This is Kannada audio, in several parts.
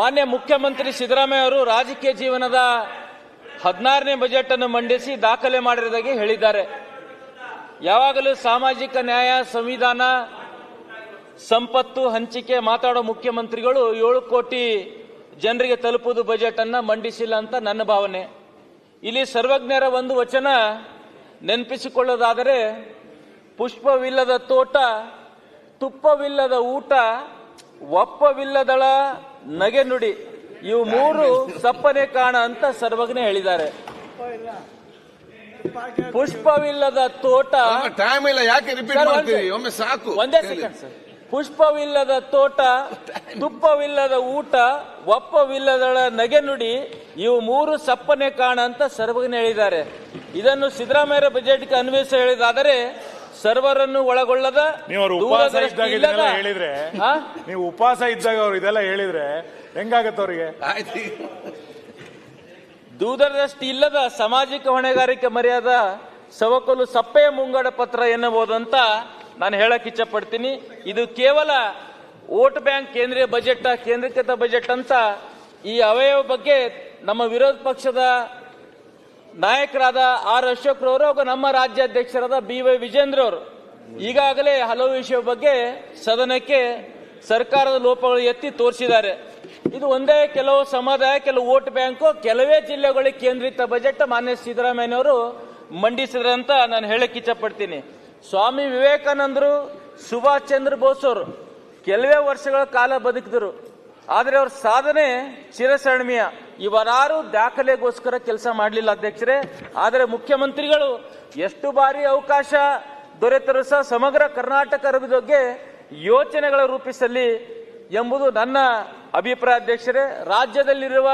ಮಾನ್ಯ ಮುಖ್ಯಮಂತ್ರಿ ಸಿದ್ದರಾಮಯ್ಯ ಅವರು ರಾಜಕೀಯ ಜೀವನದ 16ನೇ ಬಜೆಟ್ ಅನ್ನು ಮಂಡಿಸಿ ದಾಖಲೆ ಮಾಡಿರುವುದಾಗಿ ಹೇಳಿದ್ದಾರೆ. ಯಾವಾಗಲೂ ಸಾಮಾಜಿಕ ನ್ಯಾಯ, ಸಂವಿಧಾನ, ಸಂಪತ್ತು ಹಂಚಿಕೆ ಮಾತಾಡೋ ಮುಖ್ಯಮಂತ್ರಿಗಳು 7 ಕೋಟಿ ಜನರಿಗೆ ತಲುಪುವುದು ಬಜೆಟ್ ಅನ್ನ ಮಂಡಿಸಿಲ್ಲ ಅಂತ ನನ್ನ ಭಾವನೆ. ಇಲ್ಲಿ ಸರ್ವಜ್ಞರ ಒಂದು ವಚನ ನೆನಪಿಸಿಕೊಳ್ಳೋದಾದರೆ, ಪುಷ್ಪವಿಲ್ಲದ ತೋಟ, ತುಪ್ಪವಿಲ್ಲದ ಊಟ, ಒಪ್ಪವಿಲ್ಲದಳ ನಗೆ ನುಡಿ, ಇವು 3 ಸಪ್ಪನೆ ಕಾಣ ಅಂತ ಸರ್ವಜ್ಞ ಹೇಳಿದ್ದಾರೆ. ಪುಷ್ಪವಿಲ್ಲದ ತೋಟ, ಟೈಮ್ ಇಲ್ಲ, ಯಾಕೆ ರಿಪೀಟ್ ಮಾಡ್ತೀರಿ? ಒಮ್ಮೆ ಸಾಕು. ಒಂದೇ ಸೆಕೆಂಡ್ ಸರ್. ಪುಷ್ಪವಿಲ್ಲದ ತೋಟ, ತುಪ್ಪವಿಲ್ಲದ ಊಟ, ಒಪ್ಪವಿಲ್ಲದಳ ನಗೆ ನುಡಿ, ಇವು 3 ಸಪ್ಪನೆ ಕಾಣ ಅಂತ ಸರ್ವಜ್ಞ ಹೇಳಿದ್ದಾರೆ. ಇದನ್ನು ಸಿದ್ದರಾಮಯ್ಯ ಬಜೆಟ್ಗೆ ಅನ್ವಯಿಸಿ ಹೇಳಿದಾದರೆ ಸರ್ವರನ್ನು ಒಳಗೊಳ್ಳದ, ನೀವು ಉಪವಾಸ ಇದ್ದಾಗ ಅವ್ರು ಇದೆಲ್ಲ ಹೇಳಿದ್ರೆ ಹೆಂಗಾಗತ್ತೆ ಅವರಿಗೆ? ದೂರದೃಷ್ಟಿ ಇಲ್ಲದ ಸಾಮಾಜಿಕ ಹೊಣೆಗಾರಿಕೆ ಮರೆಯಾದ ಸವಕಲು ಸಪ್ಪೆಯ ಮುಂಗಡ ಪತ್ರ ಎನ್ನಬಹುದು ಅಂತ ನಾನು ಹೇಳಕ್ ಇಚ್ಛಪಡ್ತೀನಿ. ಇದು ಕೇವಲ ವೋಟ್ ಬ್ಯಾಂಕ್ ಕೇಂದ್ರೀಯ ಬಜೆಟ್, ಕೇಂದ್ರೀಕೃತ ಬಜೆಟ್ ಅಂತ ಈ ಅವಯವ ಬಗ್ಗೆ ನಮ್ಮ ವಿರೋಧ ಪಕ್ಷದ ನಾಯಕರಾದ ಆರ್ ಅಶೋಕ್ ರವರು ಹಾಗೂ ನಮ್ಮ ರಾಜ್ಯಾಧ್ಯಕ್ಷರಾದ BY ವಿಜೇಂದ್ರ ಅವರು ಈಗಾಗಲೇ ಹಲವು ವಿಷಯ ಬಗ್ಗೆ ಸದನಕ್ಕೆ ಸರ್ಕಾರದ ಲೋಪಗಳು ಎತ್ತಿ ತೋರಿಸಿದ್ದಾರೆ. ಇದು ಒಂದೇ ಕೆಲವು ಸಮುದಾಯ, ಕೆಲವು ವೋಟ್ ಬ್ಯಾಂಕು, ಕೆಲವೇ ಜಿಲ್ಲೆಗಳಿಗೆ ಕೇಂದ್ರಿತ ಬಜೆಟ್ ಮಾನ್ಯ ಸಿದ್ದರಾಮಯ್ಯನವರು ಮಂಡಿಸಿದ್ರೆ ಅಂತ ನಾನು ಹೇಳಕ್ ಇಚ್ಛಪಡ್ತೀನಿ. ಸ್ವಾಮಿ ವಿವೇಕಾನಂದರು, ಸುಭಾಷ್ ಚಂದ್ರ ಬೋಸ್ ಅವರು ಕೆಲವೇ ವರ್ಷಗಳ ಕಾಲ ಬದುಕಿದರು, ಆದರೆ ಅವ್ರ ಸಾಧನೆ ಚಿರಸ್ಮರಣೀಯ. ಇವರಾರು ದಾಖಲೆಗೋಸ್ಕರ ಕೆಲಸ ಮಾಡಲಿಲ್ಲ ಅಧ್ಯಕ್ಷರೇ. ಆದರೆ ಮುಖ್ಯಮಂತ್ರಿಗಳು ಎಷ್ಟು ಬಾರಿ ಅವಕಾಶ ದೊರೆತರೂ ಸಹ ಸಮಗ್ರ ಕರ್ನಾಟಕ ಬಗ್ಗೆ ಯೋಚನೆಗಳ ರೂಪಿಸಲಿ ಎಂಬುದು ನನ್ನ ಅಭಿಪ್ರಾಯ ಅಧ್ಯಕ್ಷರೇ. ರಾಜ್ಯದಲ್ಲಿರುವ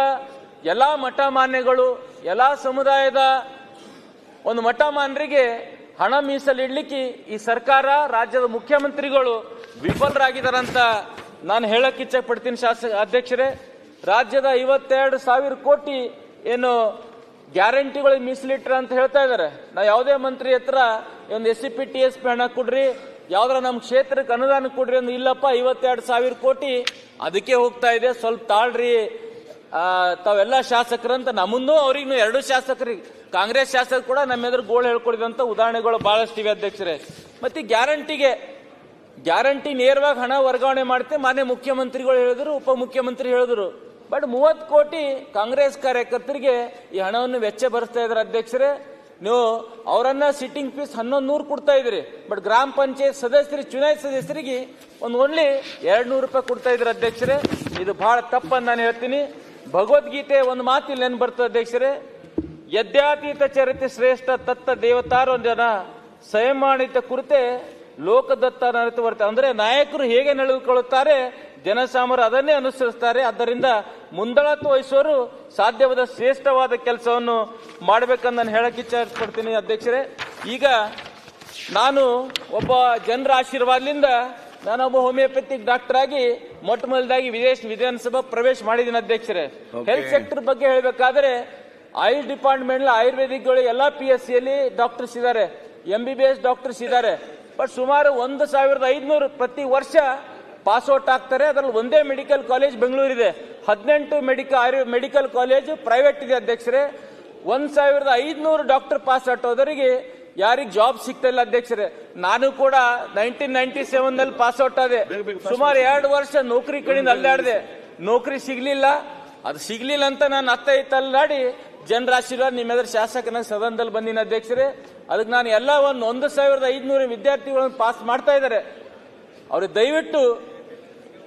ಎಲ್ಲಾ ಮಠಮಾನ್ಯಗಳು, ಎಲ್ಲಾ ಸಮುದಾಯದ ಒಂದು ಮಠಮಾನ್ಯರಿಗೆ ಹಣ ಮೀಸಲಿಡ್ಲಿಕ್ಕೆ ಈ ಸರ್ಕಾರ, ರಾಜ್ಯದ ಮುಖ್ಯಮಂತ್ರಿಗಳು ವಿಫಲರಾಗಿದ್ದಾರಂತ ನಾನು ಹೇಳಕ್ ಇಚ್ಛೆ ಪಡ್ತೀನಿ ಅಧ್ಯಕ್ಷರೇ. ರಾಜ್ಯದ 52,000 ಕೋಟಿ ಏನು ಗ್ಯಾರಂಟಿಗಳಿಗೆ ಮೀಸಲಿಟ್ರ ಅಂತ ಹೇಳ್ತಾ ಇದ್ದಾರೆ. ನಾ ಯಾವುದೇ ಮಂತ್ರಿ ಹತ್ರ ಒಂದು SCP TSP ಹಣ ಕೊಡ್ರಿ, ಯಾವ್ದಾರ ನಮ್ಮ ಕ್ಷೇತ್ರಕ್ಕೆ ಅನುದಾನ ಕೊಡ್ರಿ ಅಂದ್ರೆ ಇಲ್ಲಪ್ಪ 52,000 ಕೋಟಿ ಅದಕ್ಕೆ ಹೋಗ್ತಾ ಇದೆ, ಸ್ವಲ್ಪ ತಾಳ್ರಿ ತಾವೆಲ್ಲ ಶಾಸಕರಂತ ನಮ್ಮನ್ನೂ ಅವ್ರಿಗೂ 2 ಶಾಸಕರಿಗೆ, ಕಾಂಗ್ರೆಸ್ ಶಾಸಕರು ಕೂಡ ನಮ್ಮ ಎದುರು ಗೋಳು ಹೇಳ್ಕೊಡಿದಂತ ಉದಾಹರಣೆಗಳು ಬಹಳಷ್ಟಿವೆ ಅಧ್ಯಕ್ಷರೇ. ಮತ್ತೆ ಗ್ಯಾರಂಟಿ ನೇರವಾಗಿ ಹಣ ವರ್ಗಾವಣೆ ಮಾಡ್ತೆ ಮಾನ್ಯ ಮುಖ್ಯಮಂತ್ರಿಗಳು ಹೇಳಿದ್ರು, ಉಪಮುಖ್ಯಮಂತ್ರಿ ಹೇಳಿದ್ರು. ಬಟ್ 30 ಕೋಟಿ ಕಾಂಗ್ರೆಸ್ ಕಾರ್ಯಕರ್ತರಿಗೆ ಈ ಹಣವನ್ನು ವೆಚ್ಚ ಭರಿಸ್ತಾ ಇದ್ದಾರೆ ಅಧ್ಯಕ್ಷರೇ. ನೀವು ಅವರನ್ನ ಸಿಟ್ಟಿಂಗ್ ಫೀಸ್ 1100 ಕೊಡ್ತಾ ಇದ್ರಿ, ಬಟ್ ಗ್ರಾಮ ಪಂಚಾಯತ್ ಸದಸ್ಯರಿಗೆ, ಚುನಾಯಿತ ಸದಸ್ಯರಿಗೆ ಓನ್ಲಿ 200 ರೂಪಾಯಿ ಕೊಡ್ತಾ ಇದ್ರಿ ಅಧ್ಯಕ್ಷರೇ. ಇದು ಬಹಳ ತಪ್ಪನ್ನು ನಾನು ಹೇಳ್ತೀನಿ. ಭಗವದ್ಗೀತೆ ಒಂದು ಮಾತು ಇಲ್ಲಿ ನೆನ್ ಬರ್ತದೆ ಅಧ್ಯಕ್ಷರೇ, ಯದ್ಯಾತೀತ ಚರಿತೆ ಶ್ರೇಷ್ಠ ತತ್ತ ದೇವತಾರೋಂಜನ ಸಂಯಮಾಣಿತ ಕುರಿತೆ ಲೋಕದತ್ತ ನರಿತು ಬರ್ತದೆ. ಅಂದ್ರೆ ನಾಯಕರು ಹೇಗೆ ನಡೆದುಕೊಳ್ಳುತ್ತಾರೆ, ಜನಸಾಮಾನ್ಯರು ಅದನ್ನೇ ಅನುಸರಿಸುತ್ತಾರೆ. ಆದ್ದರಿಂದ ಮುಂದಾಳತ್ವ ವಹಿಸುವವರು ಸಾಧ್ಯವಾದ ಶ್ರೇಷ್ಠವಾದ ಕೆಲಸವನ್ನು ಮಾಡಬೇಕಂತ ನಾನು ಹೇಳಕ್ ಇಚ್ಛೆ ಪಡ್ತೀನಿ ಅಧ್ಯಕ್ಷರೇ. ಈಗ ನಾನು ಒಬ್ಬ ಜನರ ಆಶೀರ್ವಾದದಿಂದ ನಾನೊಬ್ಬ ಹೋಮಿಯೋಪತಿಕ್ ಡಾಕ್ಟರ್ ಆಗಿ ಮೊಟ್ಟ ಮೊದಲಾಗಿ ವಿಧಾನಸಭಾ ಪ್ರವೇಶ ಮಾಡಿದ್ದೀನಿ ಅಧ್ಯಕ್ಷರೇ. ಹೆಲ್ತ್ ಸೆಕ್ಟರ್ ಬಗ್ಗೆ ಹೇಳಬೇಕಾದ್ರೆ ಆಯುಷ್ ಡಿಪಾರ್ಟ್ಮೆಂಟ್ ಆಯುರ್ವೇದಿಕ್ಗಳು ಎಲ್ಲಾ PSCಯಲ್ಲಿ ಡಾಕ್ಟರ್ಸ್ ಇದ್ದಾರೆ, MBBS ಡಾಕ್ಟರ್ಸ್ ಇದ್ದಾರೆ. ಬಟ್ ಸುಮಾರು 1,500 ಪ್ರತಿ ವರ್ಷ ಪಾಸ್ಔಟ್ ಆಗ್ತಾರೆ. ಅದರಲ್ಲಿ ಒಂದೇ ಮೆಡಿಕಲ್ ಕಾಲೇಜ್ ಬೆಂಗಳೂರಿದೆ, 18 ಮೆಡಿಕಲ್ ಕಾಲೇಜ್ ಪ್ರೈವೇಟ್ ಇದೆ ಅಧ್ಯಕ್ಷರೇ. 1,500 ಡಾಕ್ಟರ್ ಪಾಸ್ ಔಟ್ ಹೋದವರಿಗೆ ಯಾರಿಗೆ ಜಾಬ್ ಸಿಗ್ತಾ ಇಲ್ಲ ಅಧ್ಯಕ್ಷರೇ. ನಾನು ಕೂಡ 1997 ಪಾಸ್ ಔಟ್ ಆದೆ. ಸುಮಾರು 2 ವರ್ಷ ನೌಕರಿ ಕಡೆಯಿಂದ ಅಲ್ಲಾಡಿದೆ, ನೌಕರಿ ಸಿಗ್ಲಿಲ್ಲ. ಅದು ಸಿಗ್ಲಿಲ್ಲ ಅಂತ ನಾನು ಅಲ್ಲಾಡಿ ಜನರ ಆಶೀರ್ವಾದ ನಿಮ್ಮೆಲ್ಲರ ಶಾಸಕನ ಸದನದಲ್ಲಿ ಬಂದಿನ ಅಧ್ಯಕ್ಷರೇ. ಅದಕ್ಕೆ ನಾನು ಎಲ್ಲ 1,500 ವಿದ್ಯಾರ್ಥಿಗಳನ್ನು ಪಾಸ್ ಮಾಡ್ತಾ ಇದ್ದಾರೆ. ಅವ್ರಿಗೆ ದಯವಿಟ್ಟು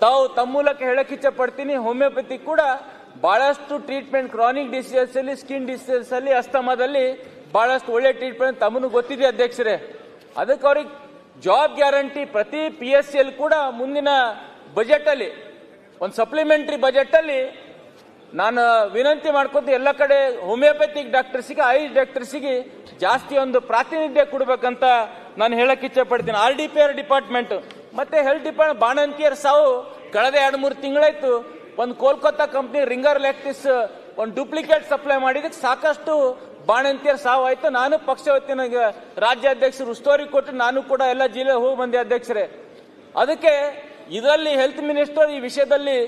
ತಾವು ತಮ್ಮ ಮೂಲಕ ಹೇಳಕ್ ಇಚ್ಛೆ ಪಡ್ತೀನಿ, ಹೋಮಿಯೋಪತಿ ಕೂಡ ಬಹಳಷ್ಟು ಟ್ರೀಟ್ಮೆಂಟ್, ಕ್ರಾನಿಕ್ ಡಿಸೀಸಸ್ ಅಲ್ಲಿ, ಸ್ಕಿನ್ ಡಿಸೀಸಸ್ ಅಲ್ಲಿ, ಅಸ್ತಮಾದಲ್ಲಿ ಬಹಳಷ್ಟು ಒಳ್ಳೆ ಟ್ರೀಟ್ಮೆಂಟ್ ತಮ್ಮನ್ನು ಗೊತ್ತಿದೆ ಅಧ್ಯಕ್ಷರೇ. ಅದಕ್ಕೆ ಅವ್ರಿಗೆ ಜಾಬ್ ಗ್ಯಾರಂಟಿ ಪ್ರತಿ PSCಯಲ್ಲಿ ಕೂಡ ಮುಂದಿನ ಬಜೆಟ್ ಅಲ್ಲಿ, ಒಂದು ಸಪ್ಲಿಮೆಂಟರಿ ಬಜೆಟ್ ಅಲ್ಲಿ ನಾನು ವಿನಂತಿ ಮಾಡ್ಕೊತ ಎಲ್ಲ ಕಡೆ ಹೋಮಿಯೋಪತಿಕ್ ಡಾಕ್ಟರ್ಸಿಗೆ, ಆಯುಷ್ ಡಾಕ್ಟರ್ಸಿಗೆ ಜಾಸ್ತಿ ಒಂದು ಪ್ರಾತಿನಿಧ್ಯ ಕೊಡ್ಬೇಕಂತ ನಾನು ಹೇಳಕ್ ಇಚ್ಛೆ ಪಡ್ತೀನಿ. RDPR ಡಿಪಾರ್ಟ್ಮೆಂಟ್ ಮತ್ತೆ ಹೆಲ್ತ್ ಡಿಪಾರ್ಟ್ಮೆಂಟ್ ಬಾಣಂತಿಯರ್ ಸಾವು ಕಳೆದ 2-3 ತಿಂಗಳಾಯ್ತು. ಒಂದು ಕೋಲ್ಕತ್ತಾ ಕಂಪ್ನಿ ರಿಂಗರ್ ಲ್ಯಾಕ್ಟಿಸ್ ಒಂದು ಡೂಪ್ಲಿಕೇಟ್ ಸಪ್ಲೈ ಮಾಡಿದಕ್ಕೆ ಸಾಕಷ್ಟು ಬಾಣಂತಿಯರ್ ಸಾವು ಆಯ್ತು. ನಾನು ಪಕ್ಷ ವತಿನ ರಾಜ್ಯಾಧ್ಯಕ್ಷರು ಉಸ್ತುವಾರಿ ಕೊಟ್ಟು ನಾನು ಕೂಡ ಎಲ್ಲ ಜಿಲ್ಲೆ ಹೋಗಿ ಬಂದೆ ಅಧ್ಯಕ್ಷರೇ. ಅದಕ್ಕೆ ಇದರಲ್ಲಿ ಹೆಲ್ತ್ ಮಿನಿಸ್ಟರ್ ಈ ವಿಷಯದಲ್ಲಿ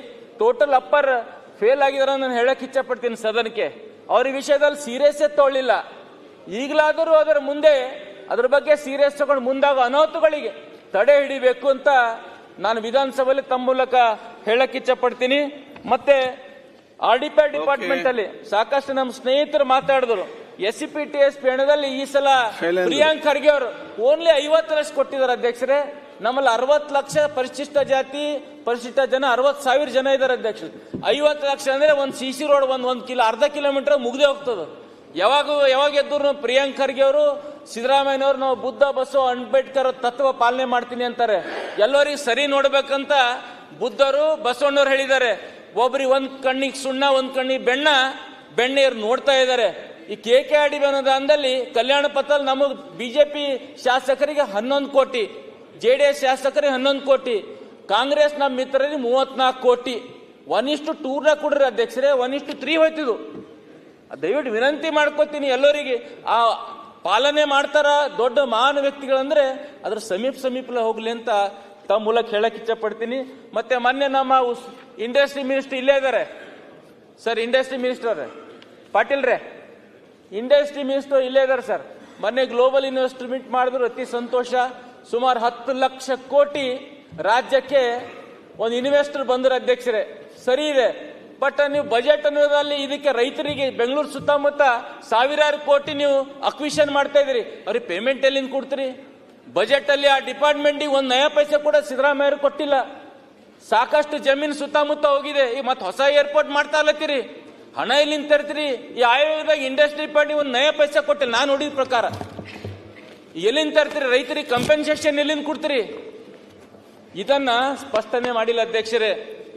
ಟೋಟಲ್ ಅಪ್ಪರ್ ಫೇಲ್ ಆಗಿದಾರ ನಾನು ಹೇಳಕ್ ಇಚ್ಛಪಡ್ತೀನಿ ಸದನಕ್ಕೆ. ಅವ್ರ ಈ ವಿಷಯದಲ್ಲಿ ಸೀರಿಯಸ್ ತಗೊಳ್ಳಿಲ್ಲ. ಈಗಲಾದರೂ ಅದರ ಮುಂದೆ ಅದ್ರ ಬಗ್ಗೆ ಸೀರಿಯಸ್ ತಗೊಂಡು ಮುಂದಾಗೋ ಅನಾಹುತಗಳಿಗೆ ತಡೆ ಹಿಡಿಬೇಕು ಅಂತ ನಾನು ವಿಧಾನಸಭೆಯಲ್ಲಿ ತಮ್ಮ ಮೂಲಕ ಹೇಳಕ್ ಇಚ್ಛಪಡ್ತೀನಿ. ಮತ್ತೆ RDPI ಡಿಪಾರ್ಟ್ಮೆಂಟ್ ಅಲ್ಲಿ ಸಾಕಷ್ಟು ನಮ್ಮ ಸ್ನೇಹಿತರು ಮಾತಾಡಿದ್ರು. SCPTS ಹಣದಲ್ಲಿ ಈ ಸಲ ಪ್ರಿಯಾಂಕ್ ಖರ್ಗೆ ಅವರು ಓನ್ಲಿ 50 ಲಕ್ಷ ಕೊಟ್ಟಿದ್ದಾರೆ ಅಧ್ಯಕ್ಷರೇ. ನಮ್ಮಲ್ಲಿ 60 ಲಕ್ಷ ಪರಿಶಿಷ್ಟ ಜಾತಿ ಪರಿಶಿಷ್ಟ ಜನ 60,000 ಜನ ಇದ್ದಾರೆ ಅಧ್ಯಕ್ಷ. 50 ಲಕ್ಷ ಅಂದ್ರೆ ಒಂದು CC ರೋಡ್ ಒಂದು ಅರ್ಧ ಕಿಲೋಮೀಟರ್ ಮುಗ್ದೇ ಹೋಗ್ತದೆ. ಯಾವಾಗ ಎದ್ರು ಪ್ರಿಯಾಂಕ್ ಖರ್ಗೆ ಅವರು ಸಿದ್ದರಾಮಯ್ಯನವರು ನಾವು ಬುದ್ಧ ಬಸವ ಅಂಬೇಡ್ಕರ್ ತತ್ವ ಪಾಲನೆ ಮಾಡ್ತೀನಿ ಅಂತಾರೆ. ಎಲ್ಲರಿಗೂ ಸರಿ ನೋಡ್ಬೇಕಂತ ಬುದ್ಧರು ಬಸವಣ್ಣವ್ರು ಹೇಳಿದ್ದಾರೆ. ಒಬ್ರಿಗೆ ಒಂದ್ ಕಣ್ಣಿಗೆ ಸುಣ್ಣ ಒಂದ್ ಕಣ್ಣಿಗೆ ಬೆಣ್ಣೆಯರು ನೋಡ್ತಾ ಇದ್ದಾರೆ. ಈ KKRDB ಅನುದಾನದಲ್ಲಿ ಕಲ್ಯಾಣ ಪಥದಲ್ಲಿ ನಮಗೆ ಬಿಜೆಪಿ ಶಾಸಕರಿಗೆ 11 ಕೋಟಿ, JDS ಶಾಸಕರಿಗೆ 11 ಕೋಟಿ, ಕಾಂಗ್ರೆಸ್ ನಮ್ಮ ಮಿತ್ರರಿಗೆ 34 ಕೋಟಿ. 1:2 ಕೊಡ್ರಿ ಅಧ್ಯಕ್ಷರೇ. 1:3 ಹೋಯ್ತಿದ್ದು. ದಯವಿಟ್ಟು ವಿನಂತಿ ಮಾಡ್ಕೋತೀನಿ ಎಲ್ಲರಿಗೆ, ಆ ಪಾಲನೆ ಮಾಡ್ತಾರ ದೊಡ್ಡ ಮಹಾನ್ ವ್ಯಕ್ತಿಗಳಂದ್ರೆ ಅದ್ರ ಸಮೀಪ ಹೋಗ್ಲಿ ಅಂತ ತಮ್ಮ ಮೂಲಕ ಹೇಳಕ್ ಇಚ್ಛಪಡ್ತೀನಿ. ಮತ್ತೆ ಮೊನ್ನೆ ನಮ್ಮ ಇಂಡಸ್ಟ್ರಿ ಮಿನಿಸ್ಟರ್ ಇಲ್ಲೇ ಇದ್ದಾರೆ ಸರ್. ಇಂಡಸ್ಟ್ರಿ ಮಿನಿಸ್ಟರ್ ಪಾಟೀಲ್ ರೇ, ಇಂಡಸ್ಟ್ರಿ ಮಿನಿಸ್ಟರ್ ಇಲ್ಲೇ ಇದ್ದಾರೆ ಸರ್. ಮೊನ್ನೆ ಗ್ಲೋಬಲ್ ಇನ್ವೆಸ್ಟ್ಮೆಂಟ್ ಮಾಡಿದ್ರು, ಅತಿ ಸಂತೋಷ. ಸುಮಾರು 10 ಲಕ್ಷ ಕೋಟಿ ರಾಜ್ಯಕ್ಕೆ ಒಂದು ಇನ್ವೆಸ್ಟರ್ ಬಂದ್ರು ಅಧ್ಯಕ್ಷರೇ. ಸರಿ ಇದೆ, ಬಟ್ ನೀವು ಬಜೆಟ್ ಅನ್ನೋದ್ರಲ್ಲಿ ಇದಕ್ಕೆ ರೈತರಿಗೆ ಬೆಂಗಳೂರು ಸುತ್ತಮುತ್ತ ಸಾವಿರಾರು ಕೋಟಿ ನೀವು ಅಕ್ವಿಷನ್ ಮಾಡ್ತಾ ಇದೀರಿ. ಅವ್ರಿಗೆ ಪೇಮೆಂಟ್ ಎಲ್ಲಿಂದ ಕೊಡ್ತೀರಿ? ಬಜೆಟ್ ಅಲ್ಲಿ ಆ ಡಿಪಾರ್ಟ್ಮೆಂಟಿಗೆ 1 ನಯ ಪೈಸೆ ಕೂಡ ಸಿದ್ದರಾಮಯ್ಯ ಕೊಟ್ಟಿಲ್ಲ. ಸಾಕಷ್ಟು ಜಮೀನು ಸುತ್ತಮುತ್ತ ಹೋಗಿದೆ. ಈಗ ಮತ್ತೆ ಹೊಸ ಏರ್ಪೋರ್ಟ್ ಮಾಡ್ತಾ ಇಲ್ಲತ್ತೀರಿ, ಹಣ ಎಲ್ಲಿಂದ ತರ್ತೀರಿ? ಈ ಆಯೋಗದಾಗ ಇಂಡಸ್ಟ್ರಿ ಡಿಪಾರ್ಟ್ಮೆಂಟ್ 1 ನಯ ಪೈಸೆ ಕೊಟ್ಟಿಲ್ಲ. ನಾನು ನೋಡಿದ ಪ್ರಕಾರ ಎಲ್ಲಿಂದ ತರ್ತೀರಿ? ರೈತರಿಗೆ ಕಂಪೆನ್ಸೇಷನ್ ಎಲ್ಲಿಂದ ಕೊಡ್ತೀರಿ? ಇದನ್ನ ಸ್ಪಷ್ಟನೆ ಮಾಡಿಲ್ಲ ಅಧ್ಯಕ್ಷರೇ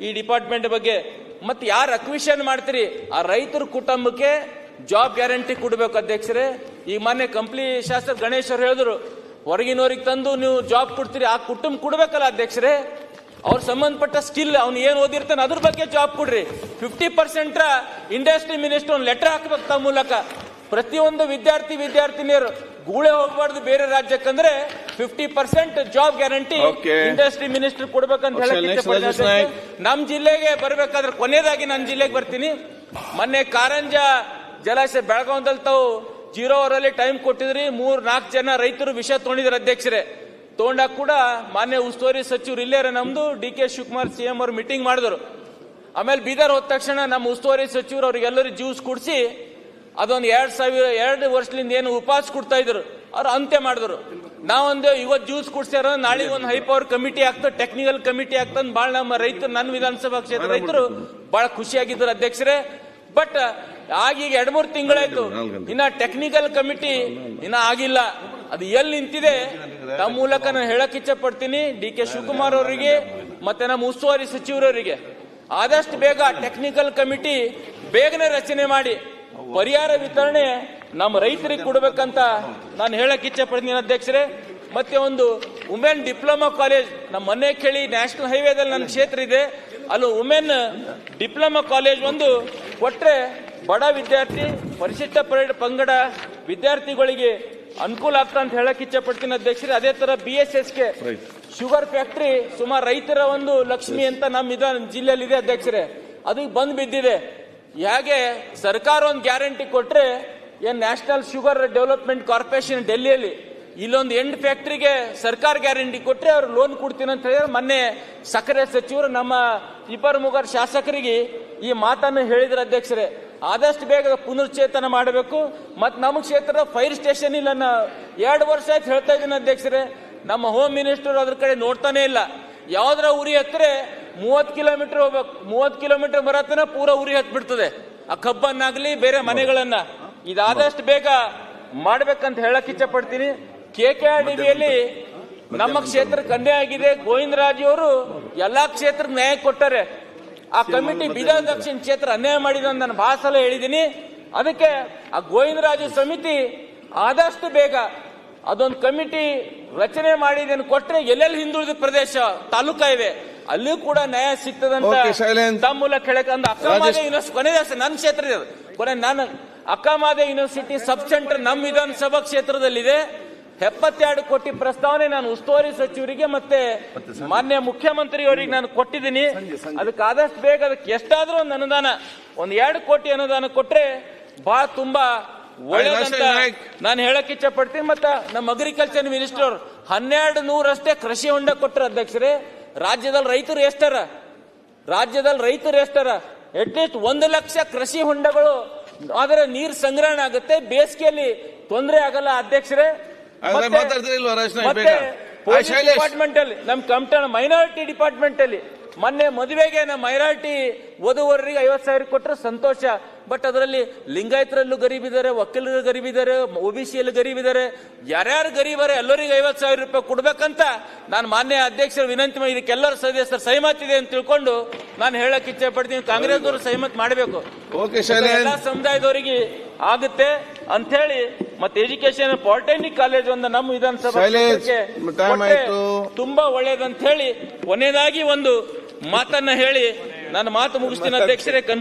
ಈ ಡಿಪಾರ್ಟ್ಮೆಂಟ್ ಬಗ್ಗೆ. ಮತ್ತೆ ಯಾರು ಅಕ್ವಿಷನ್ ಮಾಡ್ತೀರಿ ಆ ರೈತರ ಕುಟುಂಬಕ್ಕೆ ಜಾಬ್ ಗ್ಯಾರಂಟಿ ಕೊಡಬೇಕು ಅಧ್ಯಕ್ಷರೇ. ಈಗ ಮೊನ್ನೆ ಕಂಪ್ಲಿ ಶಾಸಕ ಗಣೇಶ್ ಅವರು ಹೇಳಿದ್ರು, ಹೊರಗಿನವ್ರಿಗೆ ತಂದು ನೀವು ಜಾಬ್ ಕೊಡ್ತೀರಿ, ಆ ಕುಟುಂಬ ಕೊಡ್ಬೇಕಲ್ಲ ಅಧ್ಯಕ್ಷರೇ. ಅವ್ರ ಸಂಬಂಧಪಟ್ಟ ಸ್ಕಿಲ್ ಅವ್ನು ಏನ್ ಓದಿರ್ತಾನೆ ಅದ್ರ ಬಗ್ಗೆ ಜಾಬ್ ಕೊಡ್ರಿ. 50% ಇಂಡಸ್ಟ್ರಿ ಮಿನಿಸ್ಟರ್ ಒಂದು ಲೆಟರ್ ಹಾಕ್ಬೇಕು ತಮ್ಮ ಮೂಲಕ. ಪ್ರತಿಯೊಂದು ವಿದ್ಯಾರ್ಥಿನಿಯರು ಗೂಳೆ ಹೋಗಬಾರ್ದು ಬೇರೆ ರಾಜ್ಯಕ್ಕಂದ್ರೆ 50% ಜಾಬ್ ಗ್ಯಾರಂಟಿ ಇಂಡಸ್ಟ್ರಿ ಮಿನಿಸ್ಟರ್ ಕೊಡ್ಬೇಕಂತ ಹೇಳಕ್ಕೆ. ನಮ್ ಜಿಲ್ಲೆಗೆ ಬರ್ಬೇಕಾದ್ರೆ ಕೊನೆಯದಾಗಿ ನನ್ನ ಜಿಲ್ಲೆಗೆ ಬರ್ತೀನಿ. ಮೊನ್ನೆ ಕಾರಂಜ ಜಲಾಶಯ ಬೆಳಗಾವದಲ್ಲಿ ತಾವು 0 ಅವರಲ್ಲಿ ಟೈಮ್ ಕೊಟ್ಟಿದ್ರಿ. 3-4 ಜನ ರೈತರು ವಿಷ ತೊಗೊಂಡಿದ್ರು ಅಧ್ಯಕ್ಷರೇ. ತಗೊಂಡಾಗ ಕೂಡ ಮಾನ್ಯ ಉಸ್ತುವಾರಿ ಸಚಿವರು ಇಲ್ಲೇ ನಮ್ದು DK ಶಿವಕುಮಾರ್ CM ಅವರು ಮೀಟಿಂಗ್ ಮಾಡಿದ್ರು. ಆಮೇಲೆ ಬೀದರ್ ಹೋದ ತಕ್ಷಣ ನಮ್ಮ ಉಸ್ತುವಾರಿ ಸಚಿವರು ಅವ್ರಿಗೆಲ್ಲರೂ ಜ್ಯೂಸ್ ಕುಡಿಸಿ ಅದೊಂದು 2 ವರ್ಷದಿಂದ ಏನು ಉಪವಾಸ ಕೊಡ್ತಾ ಇದ್ರು ಅವ್ರು ಅಂತ್ಯ ಮಾಡಿದ್ರು. ನಾವೊಂದು ಇವತ್ತು ಜ್ಯೂಸ್ ಕುಡ್ಸ್ಯಾರ, ನಾಳೆ ಒಂದು ಹೈ ಪವರ್ ಕಮಿಟಿ ಆಗ್ತದೆ, ಟೆಕ್ನಿಕಲ್ ಕಮಿಟಿ ಆಗ್ತದೆ. ಬಹಳ ನಮ್ಮ ರೈತರು, ನನ್ನ ವಿಧಾನಸಭಾ ಕ್ಷೇತ್ರ ರೈತರು ಬಹಳ ಖುಷಿಯಾಗಿದ್ರು ಅಧ್ಯಕ್ಷರೇ. ಬಟ್ ಆಗೀಗ 2-3 ತಿಂಗಳಾಯ್ತು, ಇನ್ನ ಟೆಕ್ನಿಕಲ್ ಕಮಿಟಿ ಇನ್ನ ಆಗಿಲ್ಲ. ಅದು ಎಲ್ಲಿ ನಿಂತಿದೆ ತಮ್ಮ ಮೂಲಕ ನಾನು ಹೇಳಕ್ ಇಚ್ಛೆ ಪಡ್ತೀನಿ DK ಶಿವಕುಮಾರ್ ಅವರಿಗೆ ಮತ್ತೆ ನಮ್ಮ ಉಸ್ತುವಾರಿ ಸಚಿವರವರಿಗೆ. ಆದಷ್ಟು ಬೇಗ ಟೆಕ್ನಿಕಲ್ ಕಮಿಟಿ ಬೇಗನೆ ರಚನೆ ಮಾಡಿ ಪರಿಹಾರ ವಿತರಣೆ ನಮ್ಮ ರೈತರಿಗೆ ಕೊಡಬೇಕಂತ ನಾನು ಹೇಳಕ್ ಇಚ್ಛೆ ಪಡ್ತೀನಿ ಅಧ್ಯಕ್ಷರೇ. ಮತ್ತೆ ಒಂದು ವುಮೆನ್ ಡಿಪ್ಲೊಮಾ ಕಾಲೇಜ್ ನಮ್ಮ ಮನೆ ಕೇಳಿ ನ್ಯಾಷನಲ್ ಹೈವೇದಲ್ಲಿ ನನ್ನ ಕ್ಷೇತ್ರ ಇದೆ, ಅಲ್ಲಿ ವುಮೆನ್ ಡಿಪ್ಲೊಮಾ ಕಾಲೇಜ್ ಒಂದು ಕೊಟ್ರೆ ಬಡ ವಿದ್ಯಾರ್ಥಿ ಪರಿಶಿಷ್ಟ ಪಂಗಡ ವಿದ್ಯಾರ್ಥಿಗಳಿಗೆ ಅನುಕೂಲ ಆಗ್ತಾ ಅಂತ ಹೇಳಕ್ ಇಚ್ಛೆ ಪಡ್ತೀನಿ ಅಧ್ಯಕ್ಷರೇ. ಅದೇ ತರ BSSK ಶುಗರ್ ಫ್ಯಾಕ್ಟರಿ ಸುಮಾರು ರೈತರ ಒಂದು ಲಕ್ಷ್ಮಿ ಅಂತ ನಮ್ಮ ಜಿಲ್ಲೆಯಲ್ಲಿ ಇದೆ ಅಧ್ಯಕ್ಷರೇ. ಅದಕ್ಕೆ ಬಂದ್ ಬಿದ್ದಿದೆ. ಹೇಗೆ ಸರ್ಕಾರ ಒಂದು ಗ್ಯಾರಂಟಿ ಕೊಟ್ರೆ ಏನ್ ನ್ಯಾಷನಲ್ ಶುಗರ್ ಡೆವಲಪ್ಮೆಂಟ್ ಕಾರ್ಪೊರೇಷನ್ ಡೆಲ್ಲಿಯಲ್ಲಿ ಇಲ್ಲೊಂದು ಎಂಡ್ ಫ್ಯಾಕ್ಟರಿಗೆ ಸರ್ಕಾರ ಗ್ಯಾರಂಟಿ ಕೊಟ್ರೆ ಅವ್ರು ಲೋನ್ ಕೊಡ್ತೀನಿ ಅಂತ ಹೇಳಿದ್ರೆ ಮೊನ್ನೆ ಸಕ್ಕರೆ ಸಚಿವರು ನಮ್ಮ 2-3 ಶಾಸಕರಿಗೆ ಈ ಮಾತನ್ನು ಹೇಳಿದ್ರು ಅಧ್ಯಕ್ಷರೇ. ಆದಷ್ಟು ಬೇಗ ಪುನಶ್ಚೇತನ ಮಾಡಬೇಕು. ಮತ್ತೆ ನಮ್ಮ ಕ್ಷೇತ್ರದ ಫೈರ್ ಸ್ಟೇಷನ್ ಇಲ್ಲ, 2 ವರ್ಷ ಆಯ್ತು ಹೇಳ್ತಾ ಇದ್ದೀನಿ ಅಧ್ಯಕ್ಷರೇ. ನಮ್ಮ ಹೋಮ್ ಮಿನಿಸ್ಟರ್ ಅದ್ರ ಕಡೆ ನೋಡ್ತಾನೆ ಇಲ್ಲ. ಯಾವ್ದ್ರ ಉರಿ ಹತ್ತಿರ 30 ಕಿಲೋಮೀಟರ್ ಹೋಗ್ಬೇಕು, 30 ಕಿಲೋಮೀಟರ್ ಬರತ್ತನ ಪೂರ ಉರಿ ಹತ್ ಬಿಡ್ತದೆ ಆ ಕಬ್ಬನ್ನಾಗ್ಲಿ ಬೇರೆ ಮನೆಗಳನ್ನ. ಇದಾದಷ್ಟು ಬೇಗ ಮಾಡ್ಬೇಕಂತ ಹೇಳಕ್ ಇಚ್ಛೆ ಪಡ್ತೀನಿ. KKRDBಯಲ್ಲಿ ನಮ್ಮ ಕ್ಷೇತ್ರ ಅನ್ಯಾಯ ಆಗಿದೆ. ಗೋವಿಂದರಾಜು ಅವರು ಎಲ್ಲಾ ಕ್ಷೇತ್ರಕ್ಕೆ ನ್ಯಾಯ ಕೊಟ್ಟಾರೆ. ಆ ಕಮಿಟಿ ಬೀದರ್ ದಕ್ಷಿಣ ಕ್ಷೇತ್ರ ಅನ್ಯಾಯ ಮಾಡಿದ ನಾನು ಬಹಳ ಸಲ ಹೇಳಿದ್ದೀನಿ. ಅದಕ್ಕೆ ಆ ಗೋವಿಂದರಾಜು ಸಮಿತಿ ಆದಷ್ಟು ಬೇಗ ಅದೊಂದು ಕಮಿಟಿ ರಚನೆ ಮಾಡಿದೇನು ಕೊಟ್ರೆ ಎಲ್ಲೆಲ್ಲಿ ಹಿಂದುಳಿದ ಪ್ರದೇಶ ತಾಲೂಕಾ ಇವೆ ಅಲ್ಲಿಯೂ ಕೂಡ ನ್ಯಾಯ ಸಿಗ್ತದಂತ ತಮ್ಮ ಮೂಲಕ ಹೇಳಕ್. ಅಕ್ಕಮಾದೆ ಯೂನಿವರ್ಸಿಟಿ ಕೊನೆಯ ನನ್ನ ಕ್ಷೇತ್ರ ಇದೆ, ಕೊನೆ ನಾನು ಅಕ್ಕಮಾದೆ ಯೂನಿವರ್ಸಿಟಿ ಸಬ್ ಸೆಂಟರ್ ನಮ್ಮ ವಿಧಾನಸಭಾ ಕ್ಷೇತ್ರದಲ್ಲಿದೆ. 72 ಕೋಟಿ ಪ್ರಸ್ತಾವನೆ ನಾನು ಉಸ್ತುವಾರಿ ಸಚಿವರಿಗೆ ಮತ್ತೆ ಮಾನ್ಯ ಮುಖ್ಯಮಂತ್ರಿಯವರಿಗೆ ನಾನು ಕೊಟ್ಟಿದ್ದೀನಿ. ಅದಕ್ಕೆ ಆದಷ್ಟು ಬೇಗ ಅದಕ್ಕೆ ಎಷ್ಟಾದ್ರೂ ಒಂದು ಅನುದಾನ, ಒಂದು 2 ಕೋಟಿ ಅನುದಾನ ಕೊಟ್ರೆ ಬಹಳ ತುಂಬಾ ಒಳ್ಳೇದಂತ ನಾನು ಹೇಳಕ್ ಇಚ್ಛೆ ಪಡ್ತೀನಿ. ಮತ್ತ ನಮ್ಮ ಅಗ್ರಿಕಲ್ಚರ್ ಮಿನಿಸ್ಟರ್ 1200 ಅಷ್ಟೇ ಕೃಷಿ ಹೊಂಡ ಕೊಟ್ಟರು ಅಧ್ಯಕ್ಷರೇ. ರಾಜ್ಯದಲ್ಲಿ ರೈತರು ಎಷ್ಟರ ಅಟ್ಲೀಸ್ಟ್ 1 ಲಕ್ಷ ಕೃಷಿ ಹೊಂಡಗಳು ಆದರೆ ನೀರು ಸಂಗ್ರಹಣೆ ಆಗುತ್ತೆ, ಬೇಸಿಗೆಯಲ್ಲಿ ತೊಂದರೆ ಆಗಲ್ಲ ಅಧ್ಯಕ್ಷರೇ. ಡಿಪಾರ್ಟ್ಮೆಂಟ್ ಅಲ್ಲಿ ನಮ್ ಕಮಿಟನ ಮೈನಾರಿಟಿ ಡಿಪಾರ್ಟ್ಮೆಂಟ್ ಅಲ್ಲಿ ಮೊನ್ನೆ ಮದುವೆಗೆ ನಮ್ಮ ಮೈನಾರಿಟಿ ವಧುವರರಿಗೆ 50,000 ಕೊಟ್ಟರೆ ಸಂತೋಷ. ಬಟ್ ಅದರಲ್ಲಿ ಲಿಂಗಾಯತರಲ್ಲೂ ಗರೀಬಿದ್ದಾರೆ, ಒಕ್ಕಲಿಗರು ಗರೀಬಿದ್ದಾರೆ, OBCಯಲ್ಲಿ ಗರೀಬಿದ್ದಾರೆ, ಯಾರ್ಯಾರು ಗರೀಬಾರೆ ಎಲ್ಲರಿಗೂ 50,000 ರೂಪಾಯಿ ಕೊಡ್ಬೇಕಂತ ನಾನು ಮಾನ್ಯ ಅಧ್ಯಕ್ಷರ ವಿನಂತಿ ಮಾಡಿ ಇದಕ್ಕೆಲ್ಲರ ಸದಸ್ಯರ ಸಹಮತಿದೆ ಅಂತ ತಿಳ್ಕೊಂಡು ನಾನು ಹೇಳಕ್ ಇಚ್ಛೆ ಪಡ್ತೀನಿ. ಕಾಂಗ್ರೆಸ್ದವರು ಸಹಮತಿ ಮಾಡಬೇಕು, ಎಲ್ಲಾ ಸಮುದಾಯದವರಿಗೆ ಆಗುತ್ತೆ ಅಂತ ಹೇಳಿ. ಮತ್ತೆ ಎಜುಕೇಶನ್ ಪಾಲಿಟೆಕ್ನಿಕ್ ಕಾಲೇಜ್ ಒಂದು ನಮ್ಮ ವಿಧಾನಸಭಾ ತುಂಬಾ ಒಳ್ಳೇದಂತ ಹೇಳಿ ಕೊನೆಯದಾಗಿ ಒಂದು ಮಾತನ್ನ ಹೇಳಿ ನಾನು ಮಾತು ಮುಗಿಸ್ತೀನಿ ಅಧ್ಯಕ್ಷರೇ.